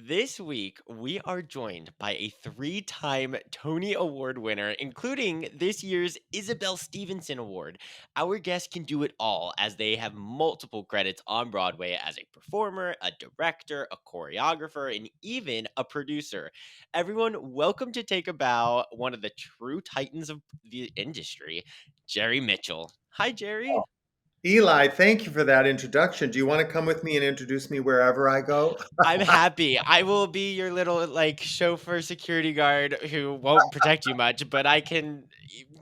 This week, we are joined by a three-time Tony Award winner, including this year's Isabelle Stevenson Award. Our guests can do it all as they have multiple credits on Broadway as a performer, a director, a choreographer, and even a producer. Everyone, welcome to take a bow, one of the true titans of the industry, Jerry Mitchell. Hi, Jerry. Eli, thank you for that introduction. Do you want to come with me and introduce me wherever I go? I'm happy. I will be your little like chauffeur security guard who won't protect you much, but I can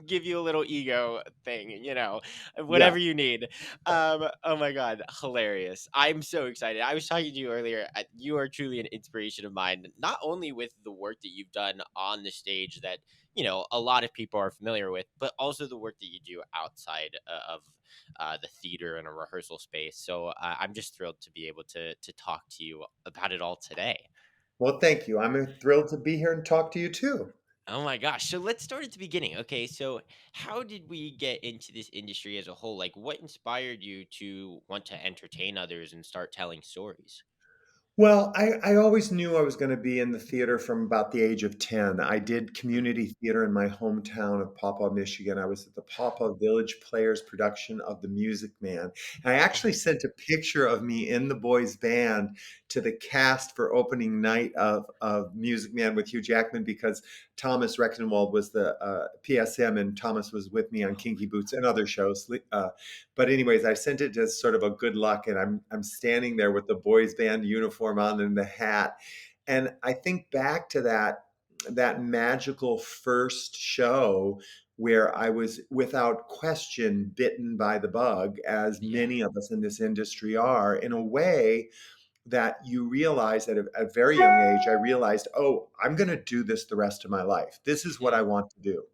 give you a little ego thing, Yeah. whatever you need. Oh my god, hilarious. I'm so excited. I was talking to you earlier. You are truly an inspiration of mine, not only with the work that you've done on the stage that, a lot of people are familiar with, but also the work that you do outside of the theater and a rehearsal space. So I'm just thrilled to be able to talk to you about it all today. Well, thank you. I'm thrilled to be here and talk to you too. Oh my gosh. So let's start at the beginning. Okay, so how did we get into this industry as a whole? Like what inspired you to want to entertain others and start telling stories? Well, I always knew I was going to be in the theater from about the age of 10. I did Mm. community theater in my hometown of Pawpaw, Michigan. I was at the Pawpaw Village Players production of The Music Man. And I Oh actually my sent a picture of me in the boys' band to the cast for opening night of Music Man with Hugh Jackman because Thomas Rexenwald was the PSM and Thomas was with me on oh my Kinky Boots and other shows. But anyways, I sent it as sort of a good luck, and I'm standing there with the boys band uniform on and the hat, and I think back to that magical first show where I was without question bitten by the bug, as yeah. many of us in this industry are, in a way that you realize at a very young age. I realized, oh, I'm going to do this the rest of my life. This is what Mhm. I want to do.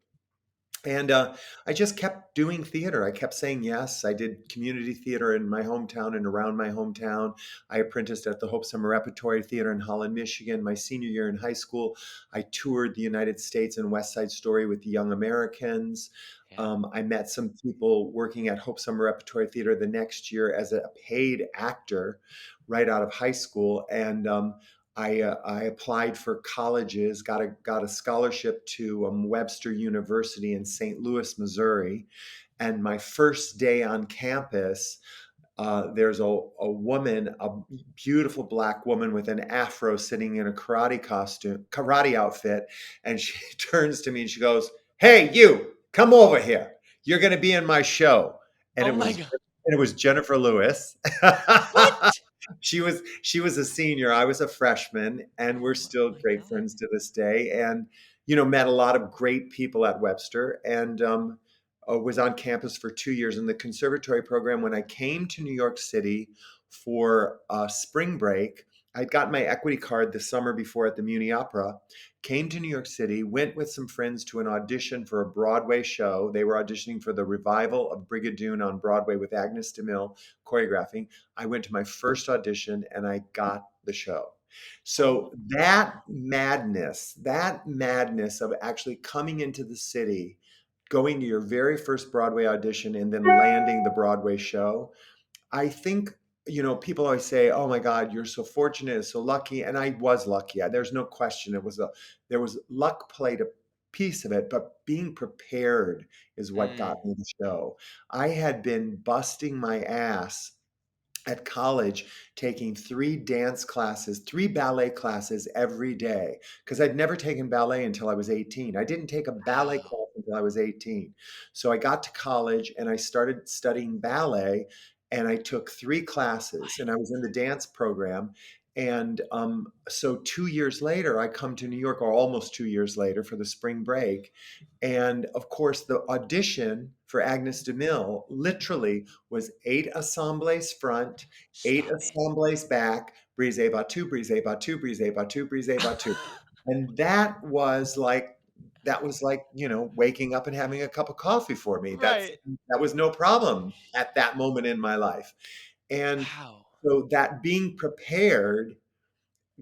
And I just kept doing theater. I kept saying yes. I did community theater in my hometown and around my hometown. I apprenticed at the Hope Summer Repertory Theater in Holland, Michigan. My senior year in high school, I toured the United States and West Side Story with the Young Americans. Yeah. I met some people working at Hope Summer Repertory Theater the next year as a paid actor right out of high school. And I applied for colleges, got a scholarship to Webster University in St. Louis, Missouri. And my first day on campus, there's a woman, a beautiful black woman with an afro sitting in a karate outfit. And she turns to me and she goes, "Hey, you, come over here. You're going to be in my show." And Oh it my was, god. and it was Jennifer Lewis. What? She was a senior. I was a freshman, and we're Oh still my great god. friends to this day. And met a lot of great people at Webster, and was on campus for 2 years in the conservatory program. When I came to New York City for spring break, I'd gotten my equity card the summer before at the Muni Opera. Came to New York City, went with some friends to an audition for a Broadway show. They were auditioning for the revival of Brigadoon on Broadway with Agnes DeMille choreographing. I went to my first audition and I got the show. Oh So that madness of actually coming into the city, going to your very first Broadway audition and then landing the Broadway show, I think, people always say, "Oh my God, you're so fortunate, so lucky." And I was lucky. There's no question. There was luck played a piece of it, but being prepared is what got mm, me the show. I had been busting my ass at college taking three ballet classes every day because I'd never taken ballet until I was 18. I didn't take a ballet wow. class until I was 18. So I got to college and I started studying ballet, and I took three classes and I was in the dance program. And so 2 years later, I come to New York, or almost 2 years later, for the spring break. And of course, the audition for Agnes DeMille literally was eight assembles front, eight Stop it. assembles back, brise battu, brise battu, brise battu, brise battu. And that was like, waking up and having a cup of coffee for me. Right. That was no problem at that moment in my life. And Wow. so that being prepared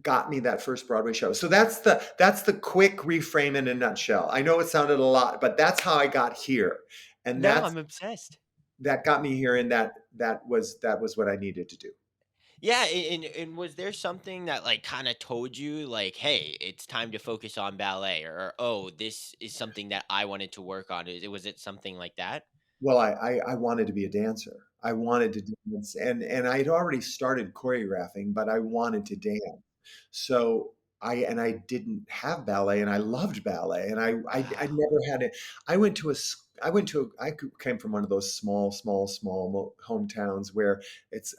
got me that first Broadway show. So that's the quick reframe in a nutshell. I know it sounded a lot, but that's how I got here. And No, that's I'm obsessed. that got me here, and that was what I needed to do. Yeah, and was there something that, like, kinda told you, like, "Hey, it's time to focus on ballet," or, "Oh, this is something that I wanted to work on." Was it something like that? Well, I wanted to be a dancer. I wanted to dance, and I'd already started choreographing, but I wanted to dance. So I didn't have ballet, and I loved ballet, and I Wow. never had it. I went to came from one of those small hometowns where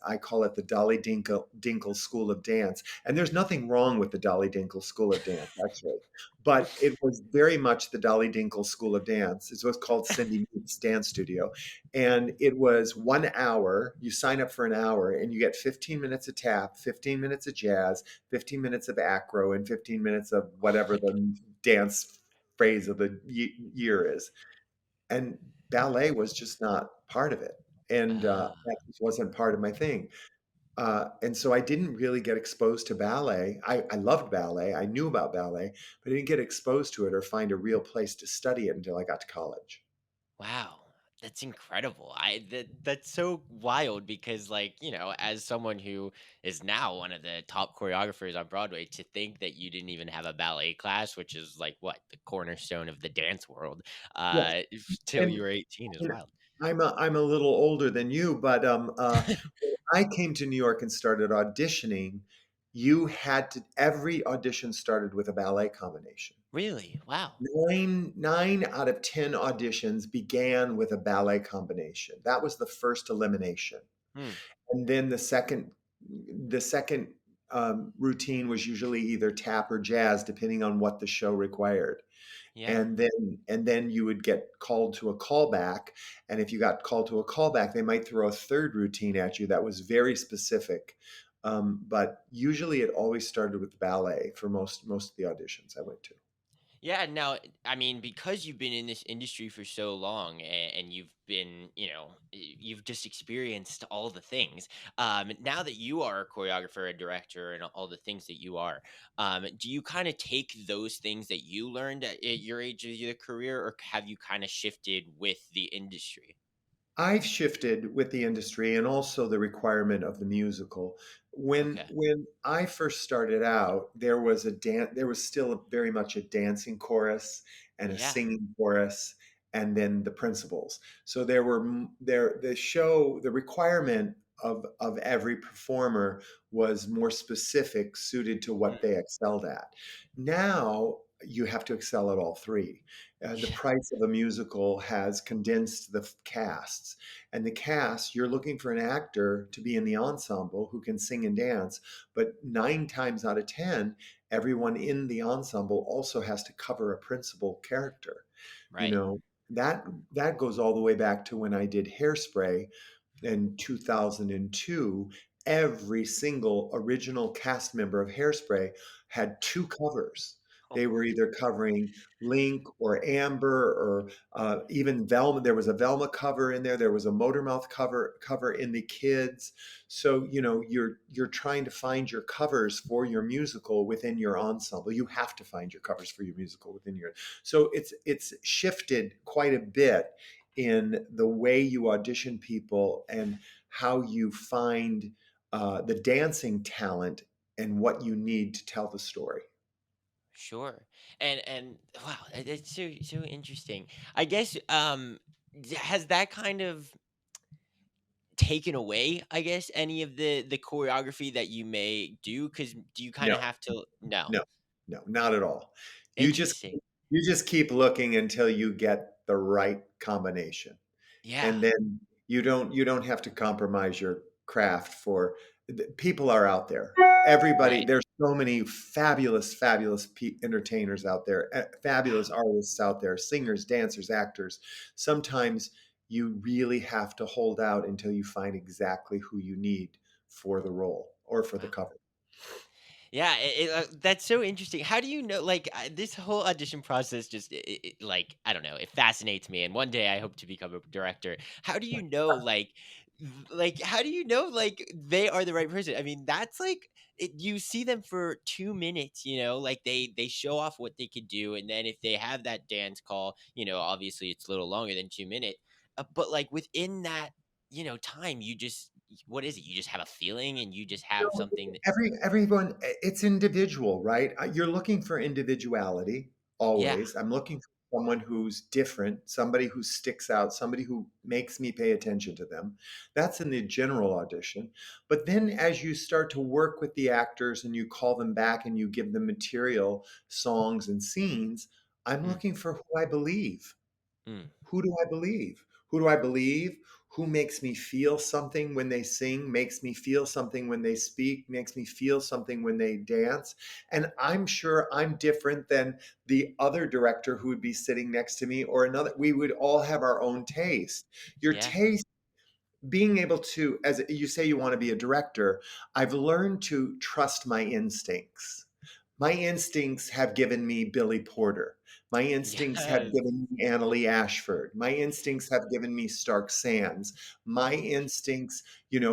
I call it the Dolly Dinkle School of Dance, and there's nothing wrong with the Dolly Dinkle School of Dance, actually. But it was very much the Dolly Dinkle School of Dance. It was called Cindy Meeks Dance Studio. And it was 1 hour. You sign up for an hour and you get 15 minutes of tap, 15 minutes of jazz, 15 minutes of acro, and 15 minutes of Oh whatever my god. the dance phrase of the year is. And ballet was just not part of it. And Oh, that just wasn't part of my thing. And so I didn't really get exposed to ballet. I loved ballet. I knew about ballet, but I didn't get exposed to it or find a real place to study it until I got to college. wow. That's incredible. That's so wild because, like, as someone who is now one of the top choreographers on Broadway, to think that you didn't even have a ballet class, which is like what, the cornerstone of the dance world, Yes. till And you were 18 is and wild. I'm a little older than you, but when I came to New York and started auditioning, you had to every audition started with a ballet combination. Really? Wow. Nine out of 10 auditions began with a ballet combination. That was the first elimination. Hmm. And then the second routine was usually either tap or jazz, depending on what the show required. Yeah. And then you would get called to a callback, and if you got called to a callback, they might throw a third routine at you that was very specific. But usually, it always started with ballet for most of the auditions I went to. Yeah, now, I mean, because you've been in this industry for so long and you've been, you've just experienced all the things. Now that you are a choreographer, a director, and all the things that you are, do you kind of take those things that you learned at your age of your career, or have you kind of shifted with the industry? I've shifted with the industry and also the requirement of the musical. When Okay. when I first started out, there was still very much a dancing chorus and a Yeah. singing chorus and then the principals. So the requirement of every performer was more specific, suited to what Mm. they excelled at. Now you have to excel at all three. The Yeah. price of a musical has condensed the casts. And the cast, you're looking for an actor to be in the ensemble who can sing and dance, but 9 times out of 10, everyone in the ensemble also has to cover a principal character. You Right. know, that that goes all the way back to when I did Hairspray in 2002. Every single original cast member of Hairspray had two covers. Oh They were my. either covering Link or Amber or even Velma. There was a Velma cover in there. There was a Motormouth cover in the Kids. So you're trying to find your covers for your musical within your ensemble. You have to find your covers for your musical within your. So it's shifted quite a bit in the way you audition people and how you find the dancing talent and what you need to tell the story. Sure. And wow, it's so interesting. I guess has that kind of taken away, I guess, any of the choreography that you may do? Because do you kind No, of have to? No. no, no, not at all. You just Interesting. you just keep looking until you get the right combination. Yeah. And then you don't have to compromise your craft for people are out there. Everybody, Right. there's so many fabulous entertainers out there, fabulous Wow. artists out there, singers, dancers, actors. Sometimes you really have to hold out until you find exactly who you need for the role or for the Wow. cover. Yeah, that's so interesting. How do you know? Like this whole audition process, just like I don't know, it fascinates me. And one day I hope to become a director. How do you know? Like how do you know? Like they are the right person? I mean, that's like you see them for 2 minutes. Like they show off what they could do, and then if they have that dance call, obviously it's a little longer than 2 minutes. But like within that time, you just what is it? You just have a feeling and you just have No, something that everyone, it's individual, right? You're looking for individuality yeah. always. I'm looking for someone who's different, somebody who sticks out, somebody who makes me pay attention to them. That's in the general audition. But then as you start to work with the actors and you call them back and you give them material, songs and scenes, I'm Mm, looking for who I believe. mm, Who do I believe? Who do I believe? Who makes me feel something when they sing, makes me feel something when they speak, makes me feel something when they dance. And I'm sure I'm different than the other director who would be sitting next to me or another. We would all have our own taste. Your yeah. taste, being able to, as you say, you want to be a director, I've learned to trust my instincts. My instincts have given me Billy Porter. My instincts have Yes. given me Annalee Ashford. My instincts have given me Stark Sands. My instincts,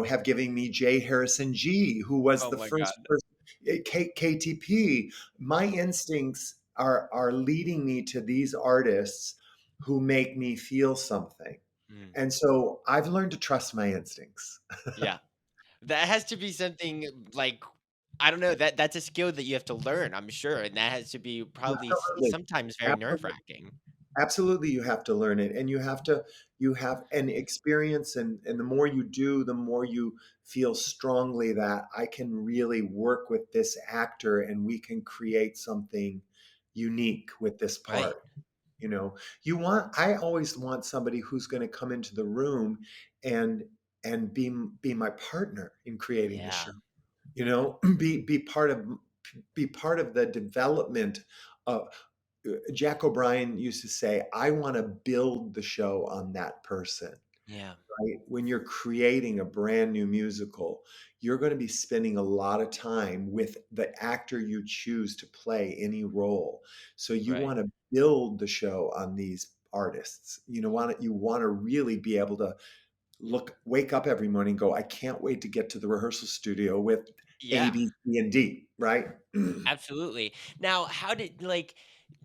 have given me J. Harrison G., who was Oh the my god. first person, KTP. My instincts are leading me to these artists who make me feel something. Mm, And so I've learned to trust my instincts. yeah. That has to be something like I don't know, that's a skill that you have to learn, I'm sure, and that has to be probably Absolutely. sometimes very Absolutely. nerve-wracking. Absolutely, you have to learn it, and you have an experience, and the more you do, the more you feel strongly that I can really work with this actor and we can create something unique with this Right. part. I always want somebody who's going to come into the room and be my partner in creating the Yeah. show. Be part of the development of Jack O'Brien used to say, I want to build the show on that person. Yeah. Right? When you're creating a brand new musical, you're going to be spending a lot of time with the actor you choose to play any role. So you Right. want to build the show on these artists. You want to really be able to wake up every morning and go, I can't wait to get to the rehearsal studio with A, Yeah. B, C, and D, right? Absolutely. Now, how did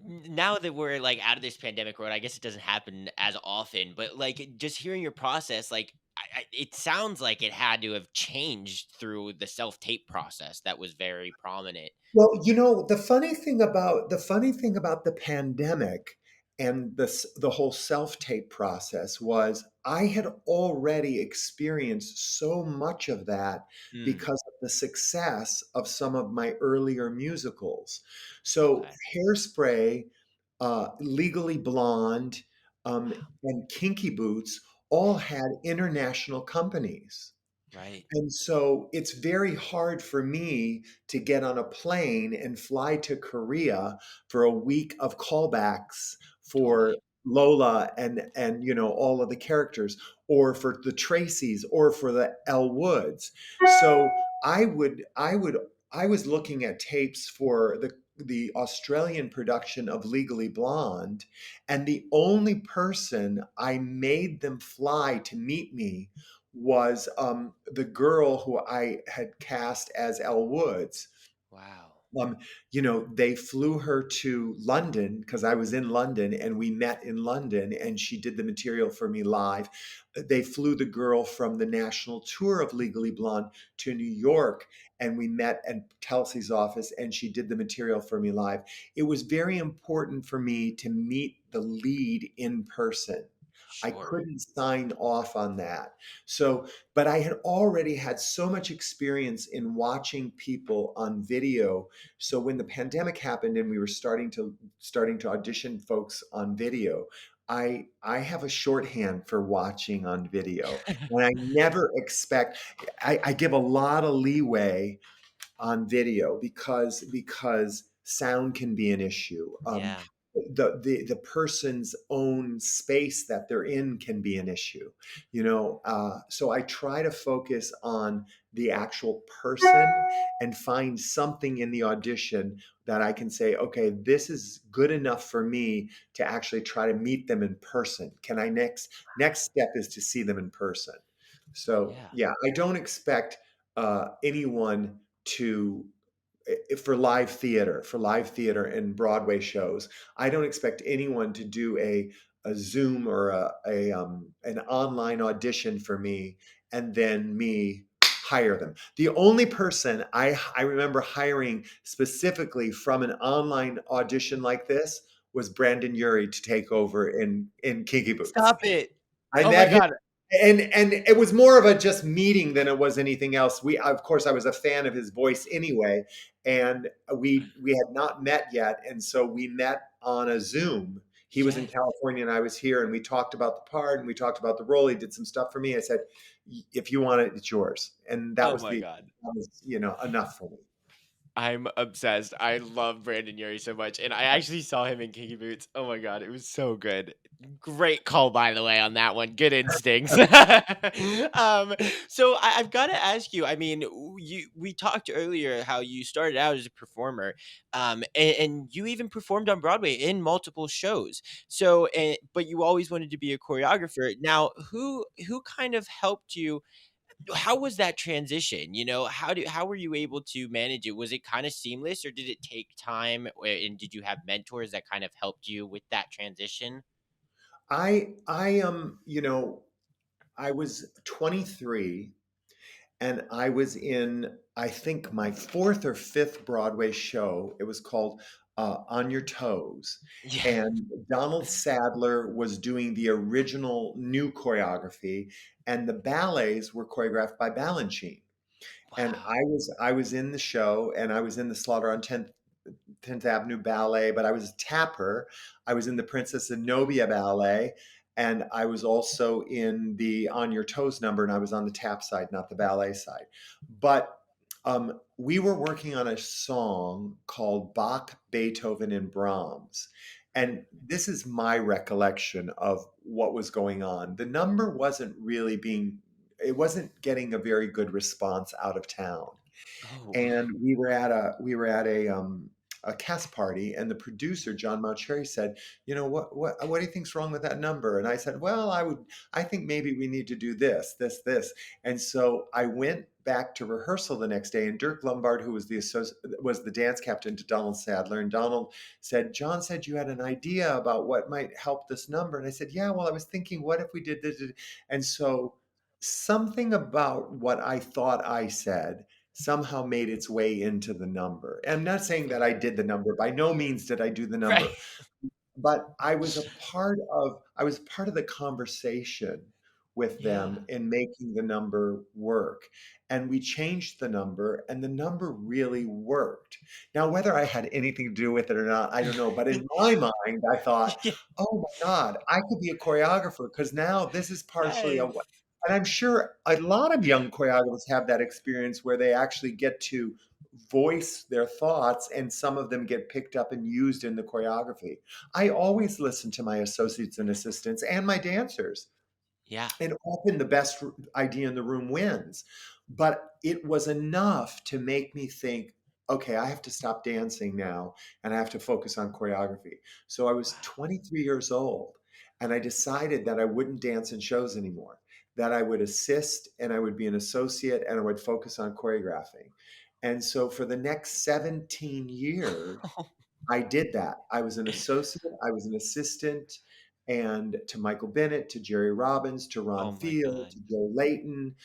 now that we're like out of this pandemic world, I guess it doesn't happen as often, but like just hearing your process, like it sounds like it had to have changed through the self tape process that was very prominent. Well, the funny thing about the pandemic and the whole self-tape process was I had already experienced so much of that Mm, because of the success of some of my earlier musicals. So okay. Hairspray, Legally Blonde, Wow. and Kinky Boots all had international companies. Right. And so it's very hard for me to get on a plane and fly to Korea for a week of callbacks for Totally. Lola and all of the characters, or for the Tracys, or for the Elle Woods. So I was looking at tapes for the Australian production of Legally Blonde, and the only person I made them fly to meet me was the girl who I had cast as Elle Woods. Wow. Um, they flew her to London because I was in London and we met in London and she did the material for me live. They flew the girl from the national tour of Legally Blonde to New York and we met at Kelsey's office and she did the material for me live. It was very important for me to meet the lead in person. I Sure. couldn't sign off on that. So, but I had already had so much experience in watching people on video. So when the pandemic happened and we were starting to audition folks on video, I have a shorthand for watching on video. And I never expect I give a lot of leeway on video because sound can be an issue. Yeah. The person's own space that they're in can be an issue. So I try to focus on the actual person and find something in the audition that I can say, okay, this is good enough for me to actually try to meet them in person. Can I next step is to see them in person. So Yeah. yeah, I don't expect anyone to for live theater and Broadway shows. I don't expect anyone to do a Zoom or an online audition for me and then me hire them. The only person I remember hiring specifically from an online audition like this was Brandon Urie to take over in Kinky Boots. Stop it. I Oh my met him, god. and it was more of a just meeting than it was anything else. We, of course, I was a fan of his voice anyway, and we had not met yet, and so we met on a Zoom. He was in Yes. California and I was here, and we talked about the part and we talked about the role. He did some stuff for me. I said, "If you want it, it's yours," and Oh my god. that was, enough for me. I'm obsessed. I love Brandon Urie so much, and I actually saw him in Kinky Boots. Oh my god, it was so good. Great call, by the way, on that one. Good instincts. So I've got to ask you. I mean, we talked earlier how you started out as a performer, and you even performed on Broadway in multiple shows. So, but you always wanted to be a choreographer. Now, who kind of helped you? How was that transition? How were you able to manage it? Was it kind of seamless, or did it take time? And did you have mentors that kind of helped you with that transition? I was 23, and I was in, I think, my fourth or fifth Broadway show. It was called On Your Toes. Yeah. And Donald Sadler was doing the original new choreography, and the ballets were choreographed by Balanchine. And Wow. I was in the show, and I was in the Slaughter on 10th Avenue Ballet, but I was a tapper. I was in the Princess Zenobia Ballet, and I was also in the On Your Toes number, and I was on the tap side, not the ballet side. But we were working on a song called Bach, Beethoven, and Brahms. And this is my recollection of what was going on. The number wasn't really it wasn't getting a very good response out of town, Oh. and we were at a cast party, and the producer John Mauceri said, what do you think's wrong with that number? And I said, well, I think maybe we need to do this. And so I went back to rehearsal the next day, and Dirk Lombard, who was the dance captain to Donald Sadler, and Donald said, John said you had an idea about what might help this number. And I said, yeah, well, I was thinking, what if we did this? And so something about what I thought I said somehow made its way into the number. I'm not saying that I did the number. By no means did I do the Right. number, but I was part of the conversation with them Yeah. in making the number work. And we changed the number, and the number really worked. Now, whether I had anything to do with it or not, I don't know. But in my mind, I thought, Yeah. oh my God, I could be a choreographer, because now this is partially a, Yes. and I'm sure a lot of young choreographers have that experience where they actually get to voice their thoughts, and some of them get picked up and used in the choreography. I always listen to my associates and assistants and my dancers, Yeah. and often the best idea in the room wins. But it was enough to make me think, okay, I have to stop dancing now, and I have to focus on choreography. So I was Wow. 23 years old, and I decided that I wouldn't dance in shows anymore, that I would assist, and I would be an associate, and I would focus on choreographing. And so for the next 17 years, I did that. I was an associate, I was an assistant, and to Michael Bennett, to Jerry Robbins, to Oh Ron my Field, god. to Joe Layton,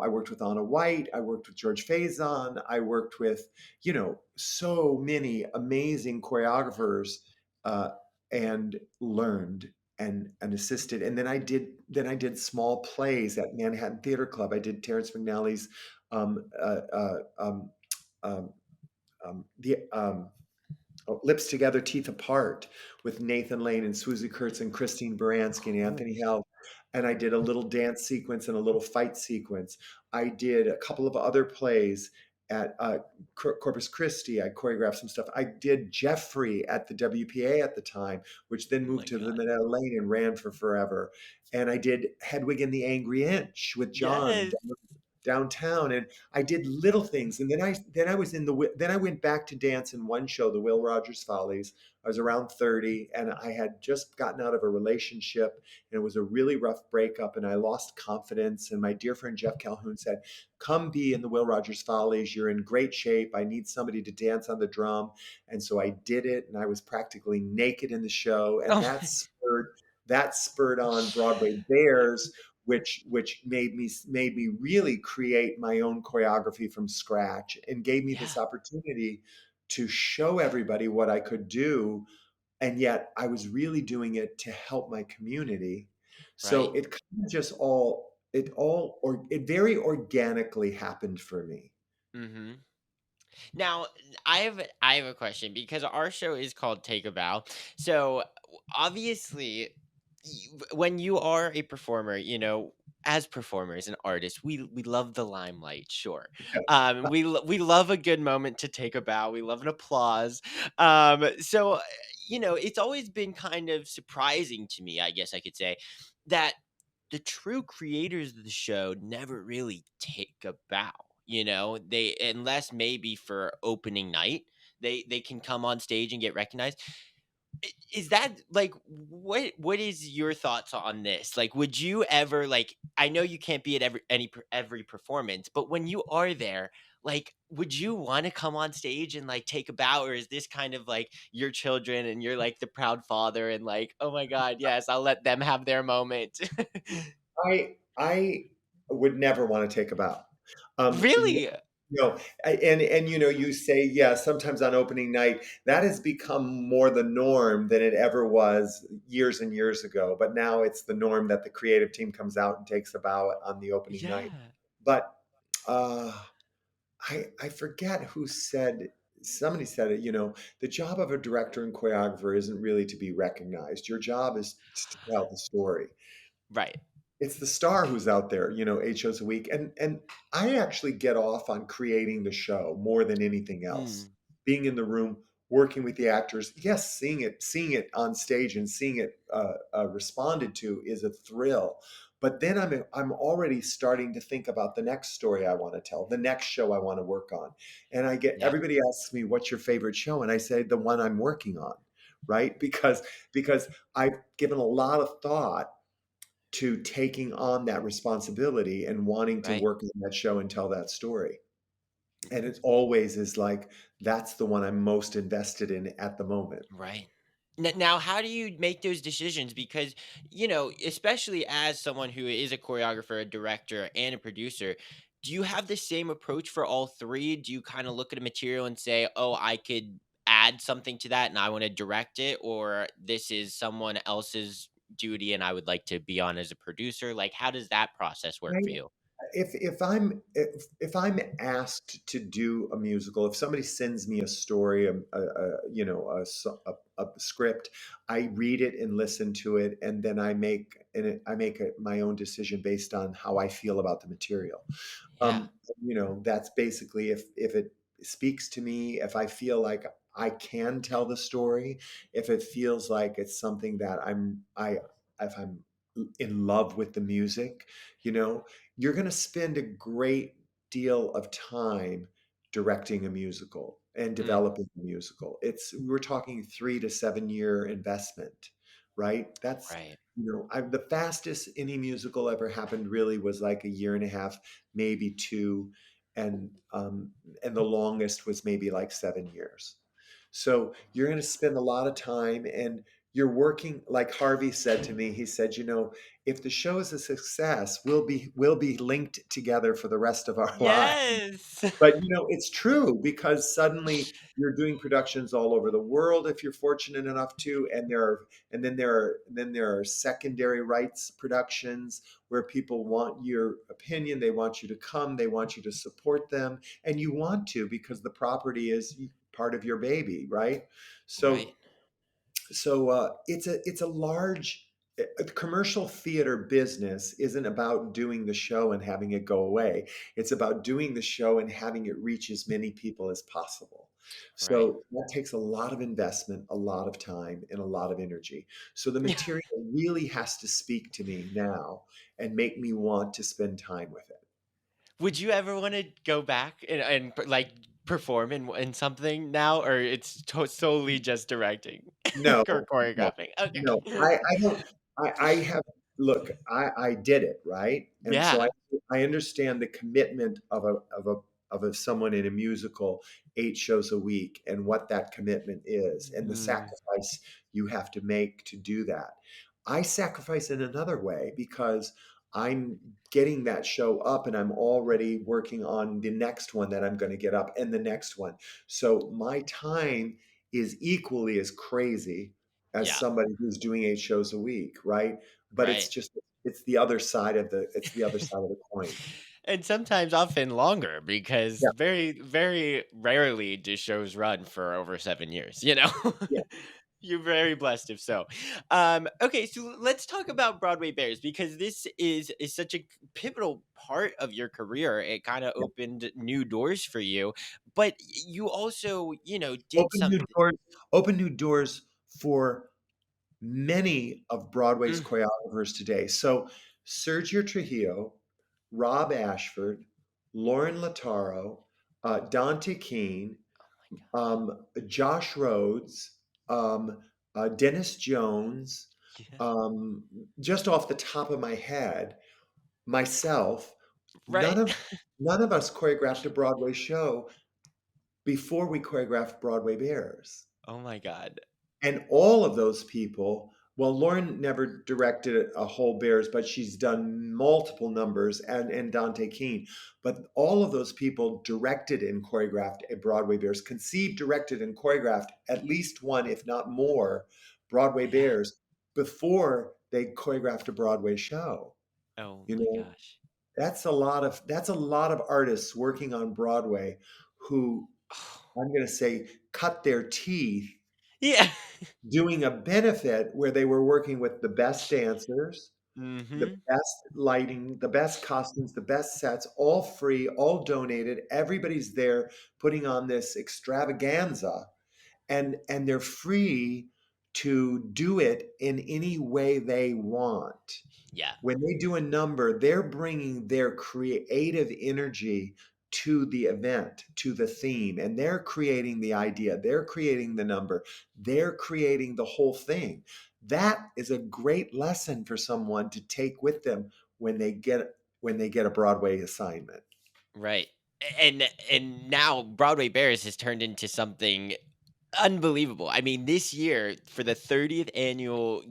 I worked with Anna White, I worked with George Faison, I worked with, so many amazing choreographers, uh, and learned and assisted. And then I did small plays at Manhattan Theater Club. I did Terrence McNally's um, uh, uh, um, um, the Lips Together, Teeth Apart with Nathan Lane and Swoosie Kurtz and Christine Baranski and Oh. Anthony Held. And I did a little dance sequence and a little fight sequence. I did a couple of other plays at Corpus Christi. I choreographed some stuff. I did Jeffrey at the WPA at the time, which then Oh my moved to god. Vanilla Lane and ran for forever. And I did Hedwig and the Angry Inch with John Yes. downtown, and I did little things. And then I went back to dance in one show, the Will Rogers Follies. I was around 30, and I had just gotten out of a relationship, and it was a really rough breakup, and I lost confidence. And my dear friend Jeff Calhoun said, come be in the Will Rogers Follies, you're in great shape, I need somebody to dance on the drum. And so I did it, and I was practically naked in the show, and Oh that my spurred on Broadway Bears, which made me really create my own choreography from scratch and gave me this Yeah, opportunity to show everybody what I could do, and yet I was really doing it to help my community. So right. it kind of just all it all or it very organically happened for me. Mhm. Now, I have a question because our show is called Take a Bow. So, obviously, when you are a performer, as performers and artists, we love the limelight, sure. We love a good moment to take a bow. We love an applause. So, it's always been kind of surprising to me, I guess I could say, that the true creators of the show never really take a bow. They, unless maybe for opening night, they can come on stage and get recognized. Is that like, what is your thoughts on this? Like, would you ever, like, I know you can't be at every performance, but when you are there, like, would you want to come on stage and like take a bow, or is this kind of like your children and you're like the proud father and like, oh my god, yes, I'll let them have their moment? I would never want to take a bow. You Really? know, and you say, yeah, sometimes on opening night, that has become more the norm than it ever was years and years ago. But now it's the norm that the creative team comes out and takes a bow on the opening night. Yeah. But uh, I forget who said. Somebody said it, the job of a director and choreographer isn't really to be recognized. Your job is to tell the story. Right. It's the star who's out there, 8 shows a week. And I actually get off on creating the show more than anything else. Mm, Being in the room, working with the actors, yes, seeing it on stage and seeing it responded to is a thrill. But then I'm already starting to think about the next story I want to tell, the next show I want to work on. And I get yep. everybody asks me, what's your favorite show? And I say the one I'm working on, right? Because I've given a lot of thought to taking on that responsibility and wanting to Right. work on that show and tell that story. And it always is like, that's the one I'm most invested in at the moment. Right. Now, how do you make those decisions? Because, especially as someone who is a choreographer, a director, and a producer, do you have the same approach for all three? Do you kind of look at a material and say, oh, I could add something to that and I want to direct it, or this is someone else's duty and I would like to be on as a producer? Like, how does that process work for Right. you? If I'm asked to do a musical, if somebody sends me a story, a script, I read it and listen to it, and then I make my own decision based on how I feel about the material. Yeah. um, that's basically if it speaks to me, if I feel like I can tell the story, if it feels like it's something that if I'm in love with the music, you know, you're going to spend a great deal of time directing a musical and Mm, developing a musical. We're talking 3 to 7 year investment, right? That's right. the fastest any musical ever happened really was like a year and a half, maybe two, and the longest was maybe like 7 years. So you're going to spend a lot of time, and you're working, like Harvey said to me. He said, if the show is a success, we'll be linked together for the rest of our lives. Yes. But it's true, because suddenly you're doing productions all over the world if you're fortunate enough to, and then there are secondary rights productions where people want your opinion, they want you to come, they want you to support them, and you want to because the property is part of your baby, right? So Right. it's a large commercial theater business isn't about doing the show and having it go away. It's about doing the show and having it reach as many people as possible. Right. So that takes a lot of investment, a lot of time, and a lot of energy. So the material really has to speak to me now and make me want to spend time with it. Would you ever wanna go back and like, perform in something now, or it's solely just directing No, or no, choreographing? no. Okay. I don't. I have. Look, I did it right, and so Yeah. I understand the commitment of someone in a musical, 8 shows a week, and what that commitment is, and the Mm, sacrifice you have to make to do that. I sacrifice in another way because I'm getting that show up and I'm already working on the next one that I'm going to get up and the next one. So my time is equally as crazy as Yeah, somebody who's doing 8 shows a week, right? But it's right. just it's the other side of the coin. And sometimes often longer because Yeah, very, very rarely do shows run for over 7 years, you know? yeah, You're very blessed if so. Okay, so let's talk about Broadway Bears because this is such a pivotal part of your career. It kind of yeah. opened new doors for you, but you also, did Open new something. doors, open new doors for many of Broadway's Mm, choreographers today. So Sergio Trujillo, Rob Ashford, Lauren Lataro, Dante Keene, oh my gosh. Josh Rhodes, um, Dennis Jones, Yeah. um, just off the top of my head, myself, Right. none of none of us choreographed a Broadway show before we choreographed Broadway Bears. Oh my god. And all of those people, well, Lauren never directed a whole Bears, but she's done multiple numbers, and Dante Keene. But all of those people directed and choreographed a Broadway Bears, conceived, directed, and choreographed at least one, if not more, Broadway Yeah. Bears before they choreographed a Broadway show. Oh You my know, gosh. that's a lot of artists working on Broadway who I'm going to say cut their teeth Yeah. doing a benefit where they were working with the best dancers, the Mhm. best lighting, the best costumes, the best sets, all free, all donated. Everybody's there putting on this extravaganza, and they're free to do it in any way they want. Yeah. When they do a number, they're bringing their creative energy to the event, to the theme, and they're creating the idea, they're creating the number, they're creating the whole thing. That is a great lesson for someone to take with them when they get a Broadway assignment. Right. And now Broadway Bears has turned into something unbelievable. I mean, this year for the 30th annual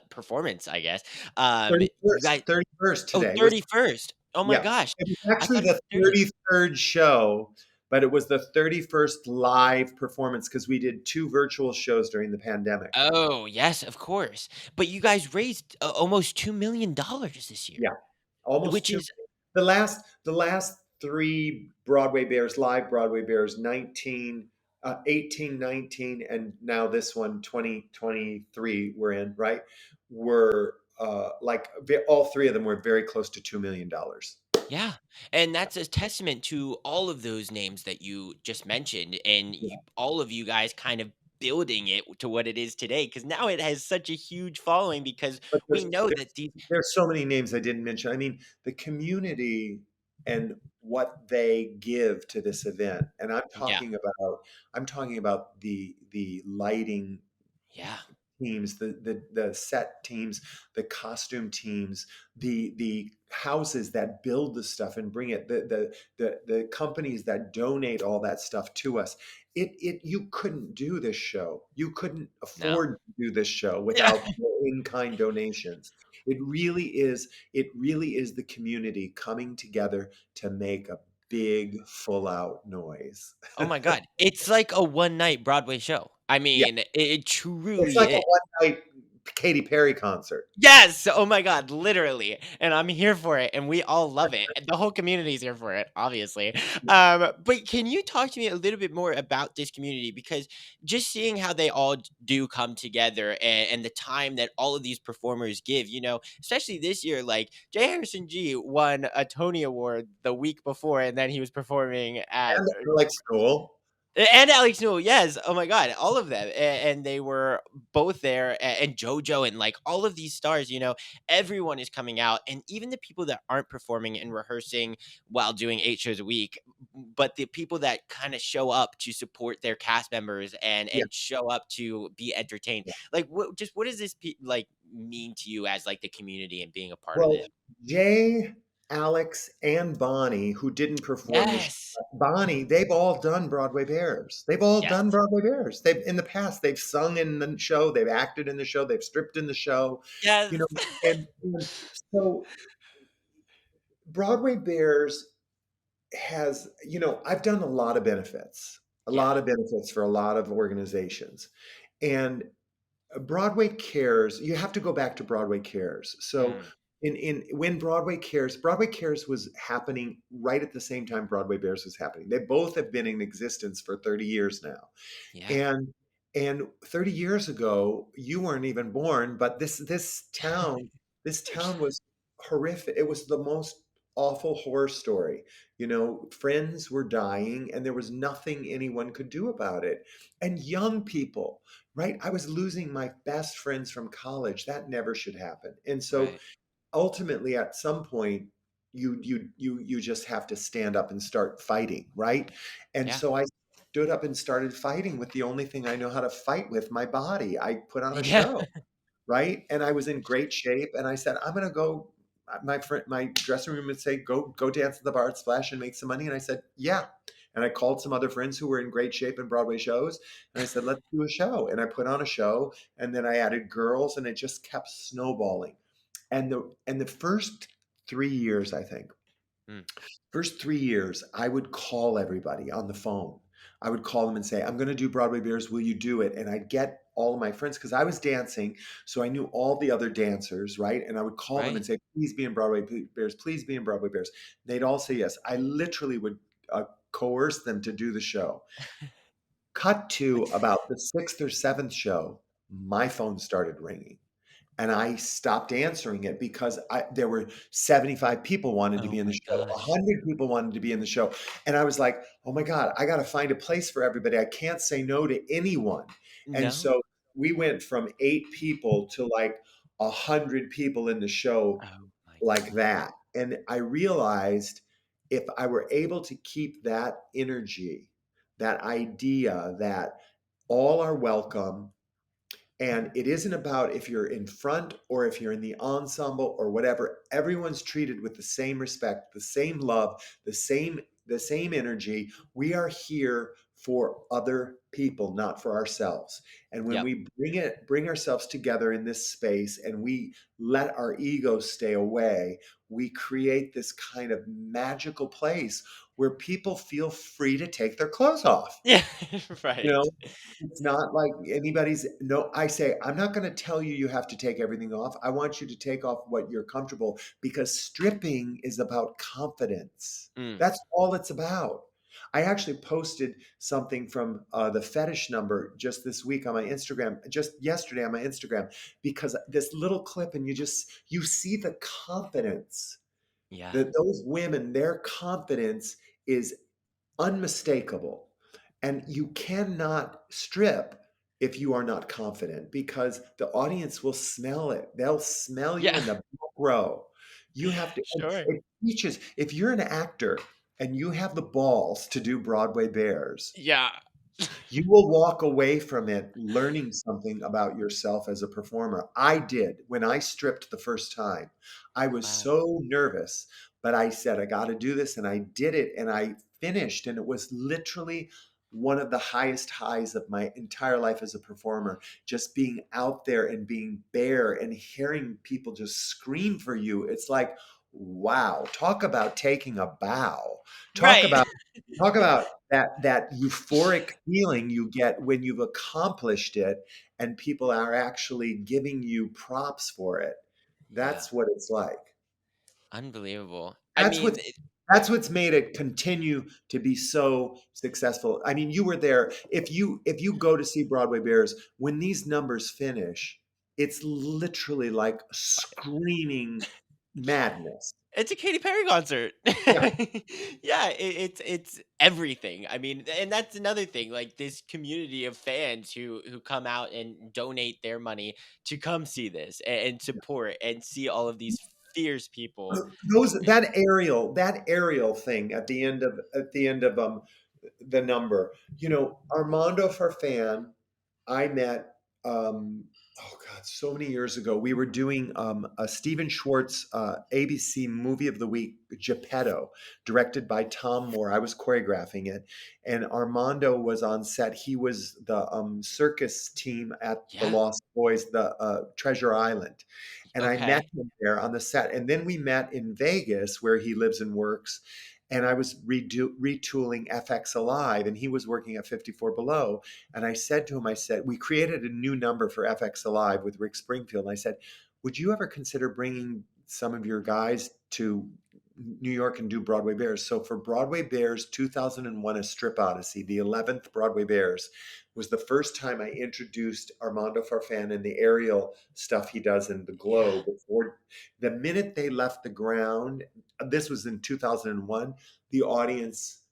performance, I guess, you 31st, guys 31st oh, today was 31st. Oh my yeah. gosh. It was I actually thought it the was 30th. 33rd show, but it was the 31st live performance because we did 2 virtual shows during the pandemic. Oh, yes, of course. But you guys raised almost $2 million this year, Yeah, almost which 2. is The last 3 Broadway Bears, live Broadway Bears, 18, 19, and now this one, 2023 we're in, right? Were, like, all 3 of them were very close to $2 million. yeah, and that's a testament to all of those names that you just mentioned, and Yeah. all of you guys kind of building it to what it is today. Because now it has such a huge following because But we there's know there's that these. there's so many names I didn't mention. I mean, the community and what they give to this event, and Yeah, I'm talking about the lighting yeah, teams, the set teams, the costume teams, the houses that build the stuff and bring it, the companies that donate all that stuff to us. It you couldn't do this show. You couldn't no, afford to do this show yeah. without in-kind donations. It really is the community coming together to make a big full out noise. Oh my god, it's like a one night Broadway show. I Yeah. mean, it It's truly like a is. one night Katy Perry concert. Yes! Oh my god, literally, and I'm here for it, and we all love it, and the whole community is here for it, obviously. But can you talk to me a little bit more about this community? Because just seeing how they all do come together and the time that all of these performers give, especially this year, like, J. Harrison G won a Tony Award the week before, and then he was performing at And they're like school. and Alex Newell, yes. Oh my god, all of them, and they were both there, and JoJo, and like all of these stars. Everyone is coming out, and even the people that aren't performing and rehearsing while doing 8 shows a week, but the people that kind of show up to support their cast members and Yeah. show up to be entertained. Yeah. Like, what does this like mean to you as like the community and being a part of Well, it? Jay Alex and Bonnie, who didn't perform the show. Yes. Bonnie, they've all done Broadway Bears. They've all Yes. done Broadway Bears. They've in the past, they've sung in the show, they've acted in the show, they've stripped in the show, Yes. you know, and so Broadway Bears has, I've done a Yeah. lot of benefits for a lot of organizations. And Broadway Cares, you have to go back to Broadway Cares. So Mm. in when Broadway Cares was happening right at the same time Broadway Bears was happening. They both have been in existence for 30 years now. Yeah. And 30 years ago, you weren't even born, but this town was horrific. It was the most awful horror story. Friends were dying and there was nothing anyone could do about it. And young people, right? I was losing my best friends from college. That never should happen. And so Right. ultimately at some point you just have to stand up and start fighting, right? And Yeah. so I stood up and started fighting with the only thing I know how to fight with, my body. I put on a Yeah. show, right? And I was in great shape and I said, I'm going to go. My dressing room would say, go dance at the bar at Splash and make some money. And I said, yeah. And I called some other friends who were in great shape in Broadway shows and I said, let's do a show. And I put on a show and then I added girls and it just kept snowballing. And the first 3 years, I think, Mm. first 3 years, I would call everybody on the phone. I would call them and say, I'm going to do Broadway Bears. Will you do it? And I'd get all of my friends because I was dancing. So I knew all the other dancers, right? And I would call them Right. and say, please be in Broadway Bears. Please be in Broadway Bears. They'd all say yes. I literally would coerce them to do the show. Cut to about the sixth or seventh show, my phone started ringing. And I stopped answering it because there were 75 people wanted to Oh be in the my show, gosh. 100 people wanted to be in the show. And I was like, oh my God, I got to find a place for everybody. I can't say no to anyone. And No. so we went from 8 people to like 100 people in the show Oh my like gosh. that. And I realized if I were able to keep that energy, that idea that all are welcome, and it isn't about if you're in front or if you're in the ensemble or whatever. Everyone's treated with the same respect, the same love, the same energy. We are here for other people, not for ourselves. And when Yep. we bring ourselves together in this space and we let our egos stay away, we create this kind of magical place where people feel free to take their clothes off. Yeah. You Right. know, it's not like anybody's no, I say, I'm not going to tell you you have to take everything off. I want you to take off what you're comfortable because stripping is about confidence. Mm. That's all it's about. I actually posted something from the fetish number just this week on my Instagram, just yesterday on my Instagram, because this little clip and you see the confidence Yeah. that those women, their confidence is unmistakable. And you cannot strip if you are not confident because the audience will smell it. They'll smell you Yeah. in the back row. You have to, Sure. it teaches, if you're an actor and you have the balls to do Broadway Bears, Yeah. you will walk away from it learning something about yourself as a performer. I did when I stripped the first time. I was Wow. so nervous, but I said, I got to do this. And I did it and I finished. And it was literally one of the highest highs of my entire life as a performer, just being out there and being bare and hearing people just scream for you. It's like, wow, talk about taking a bow. Talk Right. about Talk about that euphoric feeling you get when you've accomplished it and people are actually giving you props for it. Yeah. That's what it's like. Unbelievable. I That's mean, what's that's what's made it continue to be so successful. I mean, you were there. If you go to see Broadway Bears, when these numbers finish, it's literally like screaming madness. it's a Katy Perry concert. Yeah. Yeah, it's everything. I mean, and that's another thing. Like this community of fans who come out and donate their money to come see this and support and see all of these fierce people. Those that aerial thing at the end of the number. Armando Farfan, I met Oh God, so many years ago, we were doing a Stephen Schwartz ABC Movie of the Week, Geppetto, directed by Tom Moore. I was choreographing it, and Armando was on set. He was the circus team at the Yeah. Lost Boys, the Treasure Island, and I met Okay. him there on the set. And then we met in Vegas, where he lives and works. And I was retooling FX Alive, and he was working at 54 Below. And I said to him, I said, we created a new number for FX Alive with Rick Springfield. And I said, would you ever consider bringing some of your guys to New York and do Broadway Bears? So for Broadway Bears 2001, A Strip Odyssey, the 11th Broadway Bears, was the first time I introduced Armando Farfan and the aerial stuff he does in the Yeah. glow. Before the minute they left the ground, this was in 2001, the audience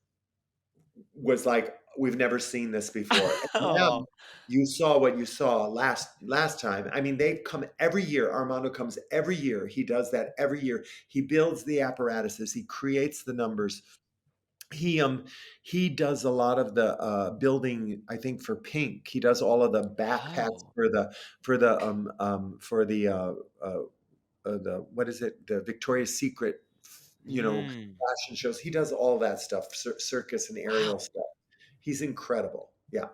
was like, we've never seen this before. And now Oh. you saw what you saw last time. I mean, they come every year. Armando comes every year. He does that every year. He builds the apparatuses. He creates the numbers. He um he does a lot of the building. I think for Pink, he does all of the backpacks Oh. for the what is it, the Victoria's Secret, Mm. fashion shows. He does all that stuff, circus and aerial Wow. stuff. He's incredible. Yeah.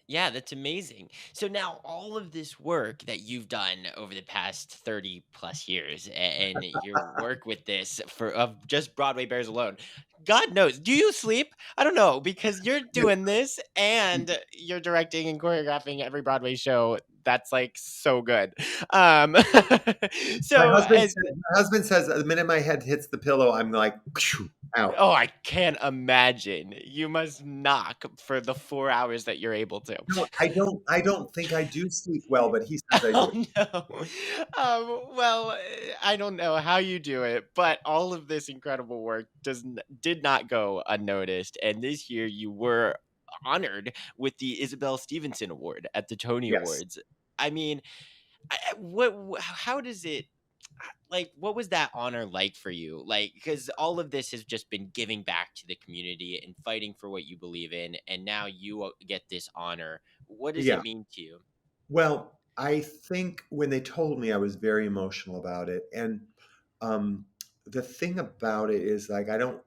Yeah, that's amazing. So now all of this work that you've done over the past 30 plus years and your work with this for of just Broadway Bears alone. God knows, do you sleep? I don't know because you're doing this and you're directing and choreographing every Broadway show. That's like so good. Um My so husband as says, the minute my head hits the pillow, I'm like out. oh, I can't imagine. You must knock for the 4 hours that you're able to. No, I don't think I do sleep well, but he says I Oh, do. no. Well, I don't know how you do it, but all of this incredible work did not go unnoticed, and this year you were honored with the Isabelle Stevenson Award at the Tony Yes. Awards. I mean, what how does it like, what was that honor like for you? Like, because all of this has just been giving back to the community and fighting for what you believe in, and now you get this honor. What does Yeah. it mean to you? Well, I think when they told me, I was very emotional about it. And um, the thing about it is, like, I don't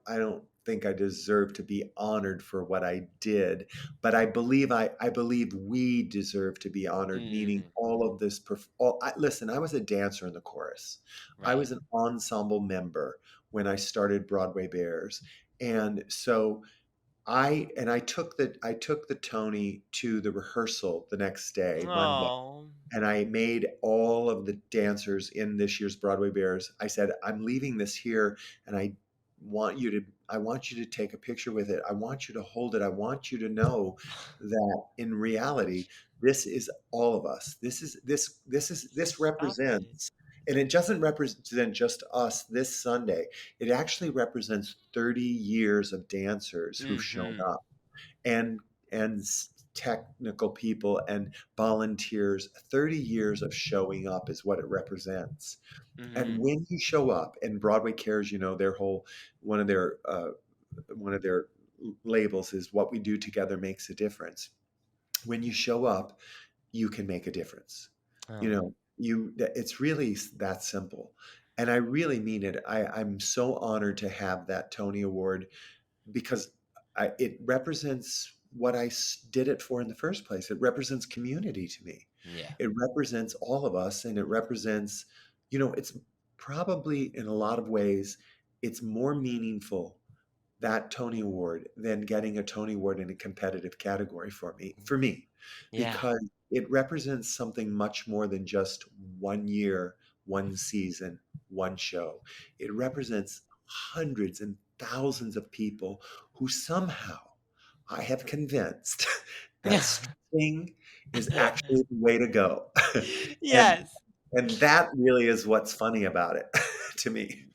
think I deserve to be honored for what I did, but I believe we deserve to be honored. Meaning, Mm, all of this. Listen, I was a dancer in the chorus. I right. was an ensemble member when I started Broadway Bears, and so I took the Tony to the rehearsal the next day, Monday, Oh. and I made all of the dancers in this year's Broadway Bears. I said, I'm leaving this here, and I want you to take a picture with it. I want you to hold it. I want you to know that in reality, this is all of us. This Stop it. represents, and it doesn't represent just us this Sunday. It actually represents 30 years of dancers who've shown Mhm. up, and technical people and volunteers. 30 years of showing up is what it represents. And Mhm. when you show up, and Broadway cares, their whole one of their labels is, what we do together makes a difference. When you show up, you can make a difference. Oh. It's really that simple. And I really mean it. I'm so honored to have that Tony Award, because it represents what did it for in the first place. It represents community to me. Yeah. It represents all of us, and it represents, it's probably, in a lot of ways, it's more meaningful, that Tony Award, than getting a Tony Award in a competitive category for me, Yeah. because it represents something much more than just one year, one season, one show. It represents hundreds and thousands of people who somehow I have convinced that string is actually the way to go. and Yes. and that really is what's funny about it to me.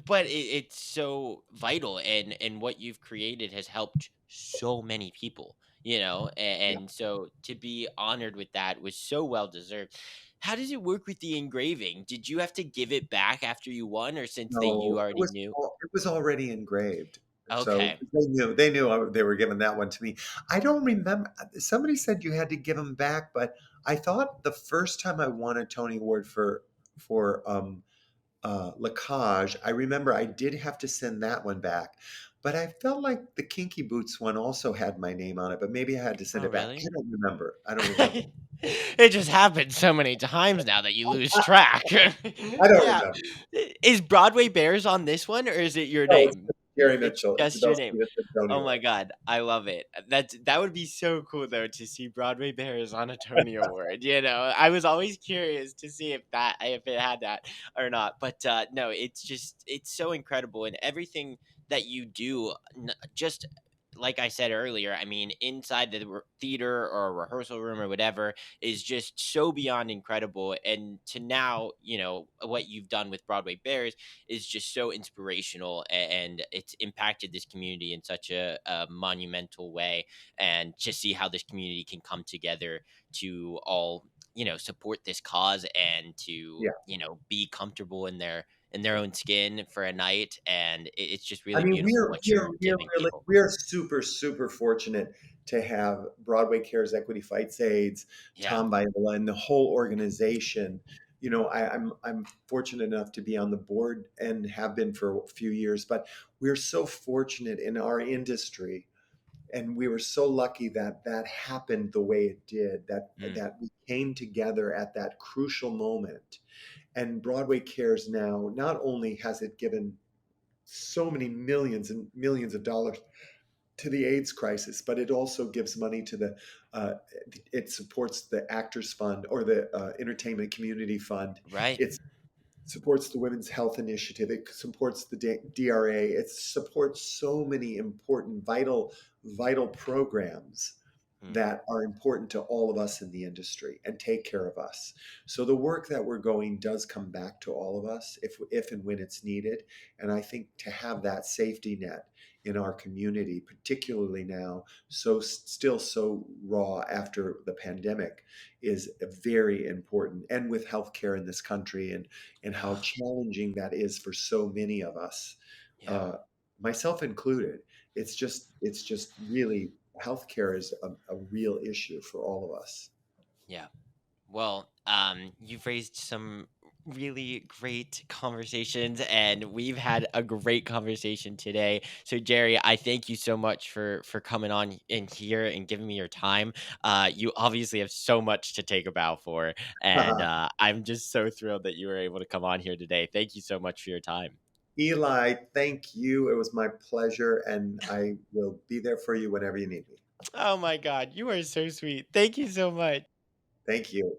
But it's so vital, and what you've created has helped so many people, Yeah. and so to be honored with that was so well deserved. How does it work with the engraving? Did you have to give it back after you won, or since that you No, it already was knew? it was already engraved. So Okay. they were giving that one to me. I don't remember. Somebody said you had to give them back, but I thought the first time I won a Tony Award for Lacage, I remember I did have to send that one back. But I felt like the Kinky Boots one also had my name on it, but maybe I had to send Oh, it back. I really? don't remember. I don't remember. It just happens so many times now that you lose track. I don't Yeah. remember. Is Broadway Bears on this one, or is it your No, it's name? just Jerry It's Mitchell, just Isabelle your name. Stevenson Tony Oh my Award. god, I love it. That would be so cool though to see Broadway Bears on a Tony Award. I was always curious to see if it had that or not. But no, it's so incredible and everything that you do. Just like I said earlier, I mean, inside the theater or rehearsal room or whatever is just so beyond incredible. And to now, what you've done with Broadway Bears is just so inspirational and it's impacted this community in such a monumental way, and to see how this community can come together to all support this cause and to Yeah. be comfortable in their own skin for a night, and it's just I really mean, beautiful what you're giving people. we're super, super fortunate to have Broadway Cares Equity Fights AIDS, Yeah. Tom Viola, and the whole organization. I'm fortunate enough to be on the board and have been for a few years, but we're so fortunate in our industry, and we were so lucky that that happened the way it did. Mm, That we came together at that crucial moment. And Broadway Cares now not only has it given so many millions and millions of dollars to the AIDS crisis, but it also gives money to uh, it supports the Actors Fund or the Entertainment Community Fund. right. It supports the Women's Health Initiative. It supports the DRA. It supports so many important, vital programs Mm, that are important to all of us in the industry and take care of us. So the work that we're going does come back to all of us if and when it's needed. And I think to have that safety net in our community, particularly now, still so raw after the pandemic, is very important. And with healthcare in this country and how challenging that is for so many of us, yeah. uh, myself included. It's just really healthcare is a real issue for all of us. Yeah. Well, you've raised some really great conversations, and we've had a great conversation today. So, Jerry, I thank you so much for coming on in here and giving me your time. You obviously have so much to take a bow for, and I'm just so thrilled that you were able to come on here today. Thank you so much for your time. Eli, thank you. It was my pleasure, and I will be there for you whenever you need me. Oh my God, you are so sweet. Thank you so much. Thank you.